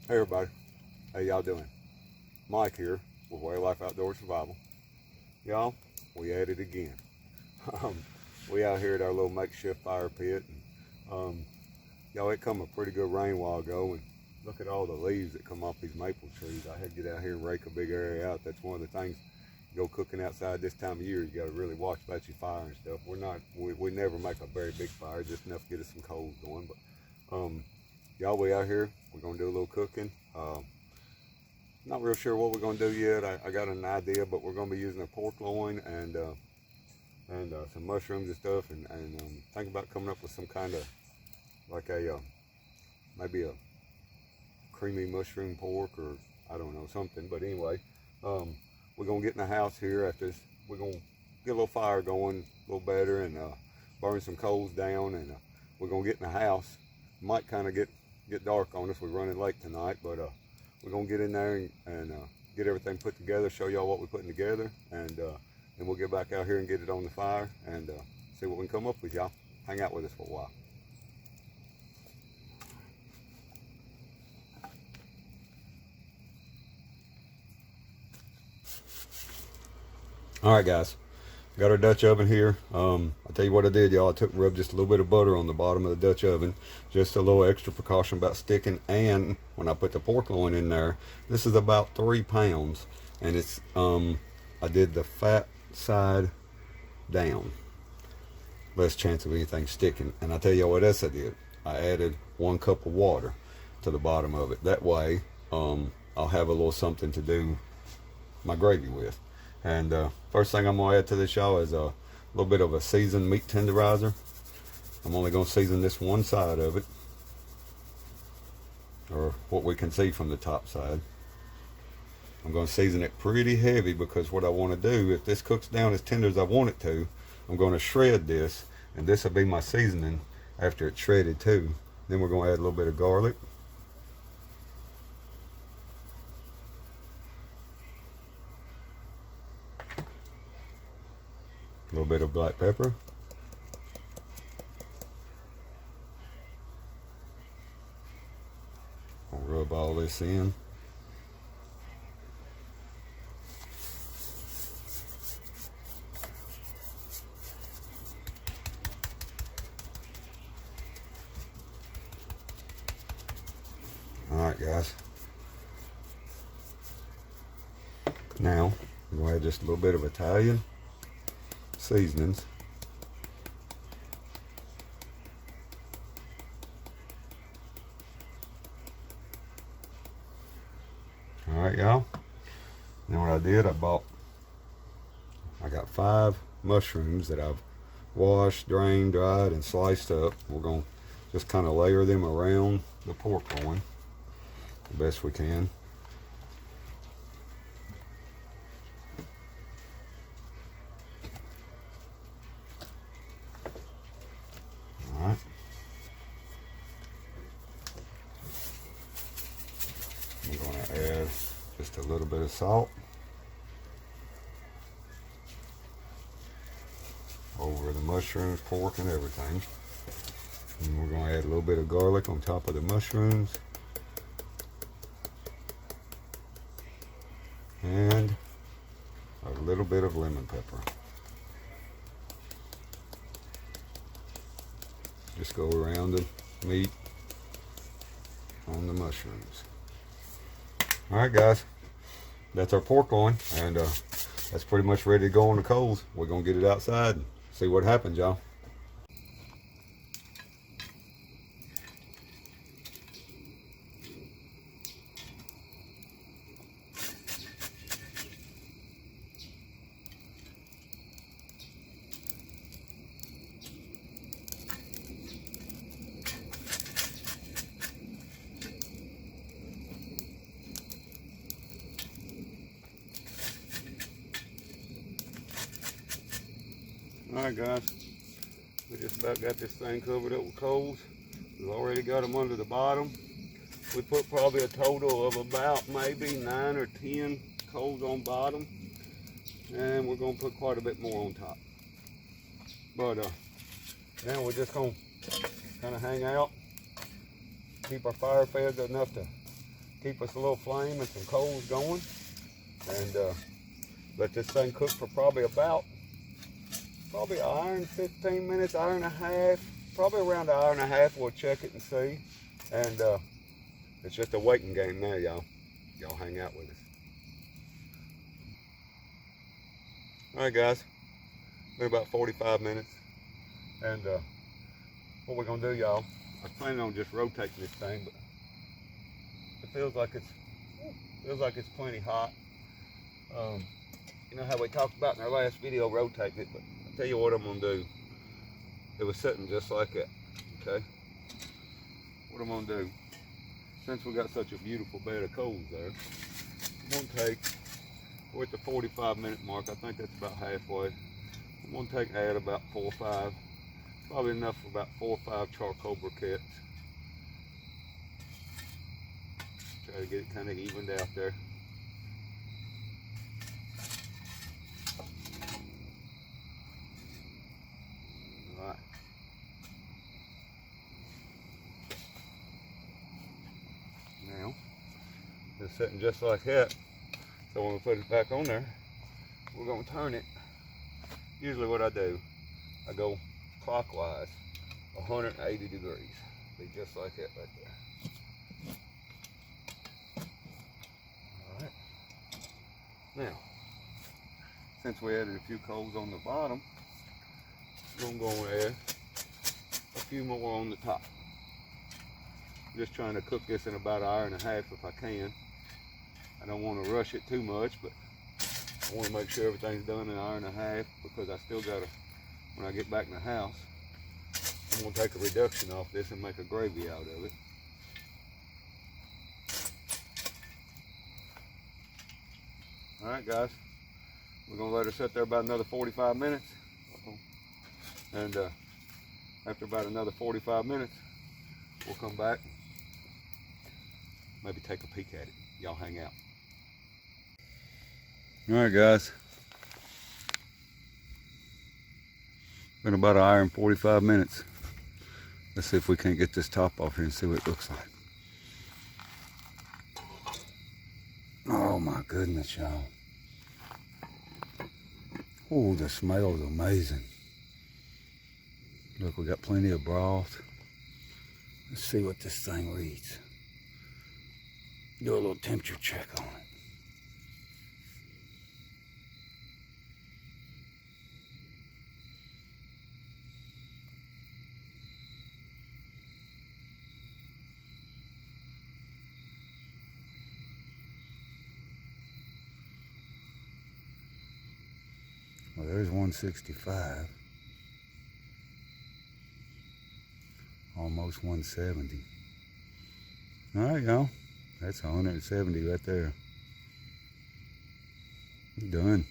Hey everybody, how y'all doing? Mike here with Wildlife Outdoor Survival. Y'all, we at it again. Um, we out here at our little makeshift fire pit. And, y'all, it come a pretty good rain a while ago, and look at all the leaves that come off these maple trees. I had to get out here and rake a big area out. That's one of the things. You go cooking outside this time of year, you got to really watch about your fire and stuff. We never make a very big fire, just enough to get us some coals going. But y'all, we out here. We're gonna do a little cooking. Not real sure what we're going to do yet. I got an idea, but we're going to be using a pork loin and some mushrooms and stuff, and think about coming up with some kind of like maybe a creamy mushroom pork, or I don't know, something. But anyway, we're going to get in the house here after this. We're going to get a little fire going a little better and burn some coals down, and we're going to get in the house. Might kind of get dark on us. We're running late tonight, but we're gonna get in there and get everything put together, show y'all what we're putting together, and then we'll get back out here and get it on the fire and see what we can come up with, y'all. Hang out with us for a while. All right, guys. Got our Dutch oven here. I'll tell you what I did, y'all. I rubbed just a little bit of butter on the bottom of the Dutch oven. Just a little extra precaution about sticking. And when I put the pork loin in there, this is about 3 pounds. And it's, I did the fat side down. Less chance of anything sticking. And I'll tell you what else I did. I added 1 cup of water to the bottom of it. That way, I'll have a little something to do my gravy with. And first thing I'm gonna add to this, y'all, is a little bit of a seasoned meat tenderizer. I'm only gonna season this one side of it, or what we can see from the top side. I'm gonna season it pretty heavy because what I want to do, if this cooks down as tender as I want it to, I'm gonna shred this, and this will be my seasoning after it's shredded too. Then we're gonna add a little bit of garlic. A little bit of black pepper. I'll rub all this in. All right, guys. Now, I'm going to add just a little bit of Italian seasonings. All right, y'all. Then what I did, I got 5 mushrooms that I've washed, drained, dried, and sliced up. We're going to just kind of layer them around the pork loin the best we can. I'm going to add just a little bit of salt over the mushrooms, pork, and everything. And we're going to add a little bit of garlic on top of the mushrooms. And a little bit of lemon pepper. Just go around the meat on the mushrooms. All right, guys, that's our pork loin, and that's pretty much ready to go on the coals. We're gonna get it outside and see what happens, y'all. Alright, guys, we just about got this thing covered up with coals. We've already got them under the bottom. We put probably a total of about maybe 9 or 10 coals on bottom, and we're going to put quite a bit more on top. But now we're just going to kind of hang out, keep our fire fed enough to keep us a little flame and some coals going, and let this thing cook for probably an hour and 15 minutes, hour and a half, probably around an hour and a half. We'll check it and see, and it's just a waiting game now, y'all. Y'all hang out with us. All right, guys, been about 45 minutes, and what we're gonna do, y'all, I was planning on just rotating this thing, but it feels like it's plenty hot. You know how we talked about in our last video, rotating it, but I'll tell you what I'm gonna do. It was sitting just like that, okay? What I'm gonna do, since we got such a beautiful bed of coals there, I'm gonna take, we're at the 45-minute mark, I think that's about halfway. I'm gonna add about 4 or 5, probably enough for about 4 or 5 charcoal briquettes. Try to get it kind of evened out there. All right. Now, it's sitting just like that. So when we put it back on there, we're gonna turn it. Usually what I do, I go clockwise, 180 degrees. Be just like that right there. All right. Now, since we added a few coals on the bottom, I'm gonna go add a few more on the top. I'm just trying to cook this in about an hour and a half if I can. I don't want to rush it too much, but I want to make sure everything's done in an hour and a half, because I still gotta, when I get back in the house, I'm gonna take a reduction off this and make a gravy out of it. All right, guys, we're gonna let her sit there about another 45 minutes. And after about another 45 minutes, we'll come back, maybe take a peek at it. Y'all hang out. All right, guys. Been about an hour and 45 minutes. Let's see if we can't get this top off here and see what it looks like. Oh my goodness, y'all. Oh, the smell is amazing. Look, we got plenty of broth. Let's see what this thing reads. Do a little temperature check on it. Well, there's 165. Almost 170. All right, y'all. That's 170 right there. Done.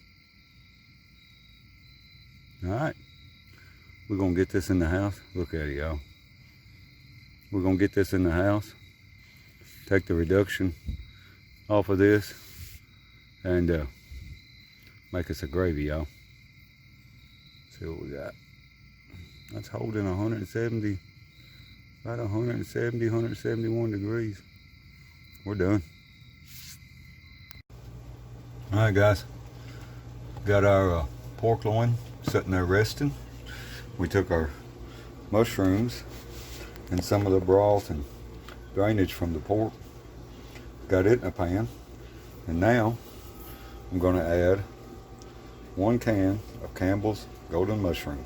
All right. We're going to get this in the house. Look at it, y'all. We're going to get this in the house. Take the reduction off of this. And make us a gravy, y'all. See what we got. That's holding 170. About 170, 171 degrees. We're done. All right, guys. Got our pork loin sitting there resting. We took our mushrooms and some of the broth and drainage from the pork. Got it in a pan. And now I'm going to add 1 can of Campbell's golden mushroom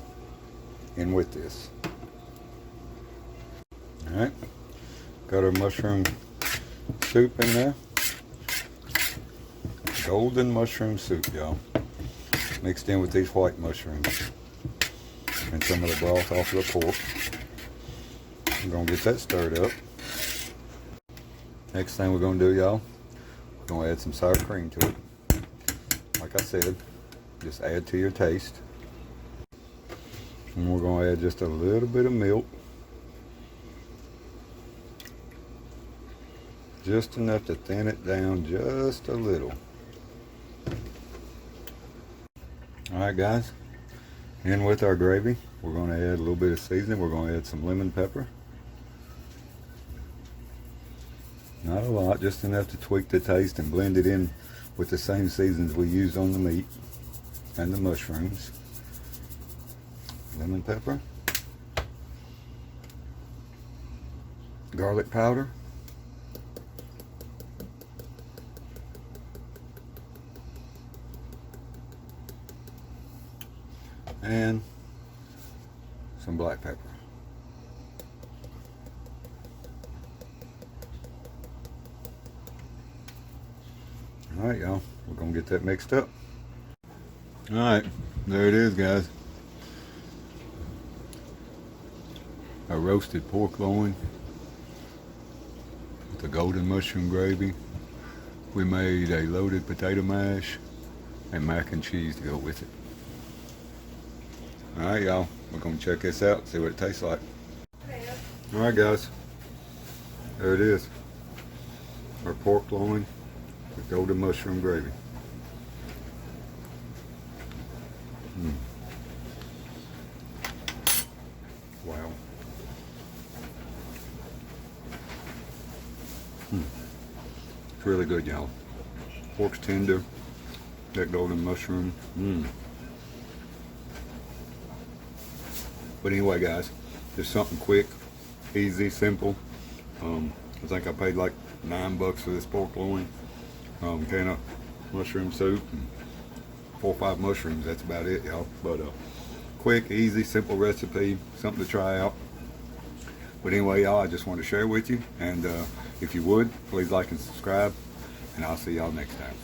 in with this. All right, got our mushroom soup in there. Golden mushroom soup, y'all. Mixed in with these white mushrooms. And some of the broth off of the pork. We're gonna get that stirred up. Next thing we're gonna do, y'all, we're gonna add some sour cream to it. Like I said, just add to your taste. And we're gonna add just a little bit of milk. Just enough to thin it down just a little. All right, guys. In with our gravy, we're going to add a little bit of seasoning. We're going to add some lemon pepper. Not a lot, just enough to tweak the taste and blend it in with the same seasons we used on the meat and the mushrooms. Lemon pepper. Garlic powder. And some black pepper. All right, y'all, we're gonna get that mixed up. All right, there it is, guys. A roasted pork loin with the golden mushroom gravy. We made a loaded potato mash and mac and cheese to go with it. All right, y'all, we're gonna check this out, see what it tastes like. All right, guys, there it is. Our pork loin with golden mushroom gravy. Wow. It's really good, y'all. Pork's tender, that golden mushroom. But anyway, guys, just something quick, easy, simple. I think I paid like $9 for this pork loin. Can of mushroom soup and 4 or 5 mushrooms. That's about it, y'all. But quick, easy, simple recipe, something to try out. But anyway, y'all, I just want to share with you. And if you would, please like and subscribe. And I'll see y'all next time.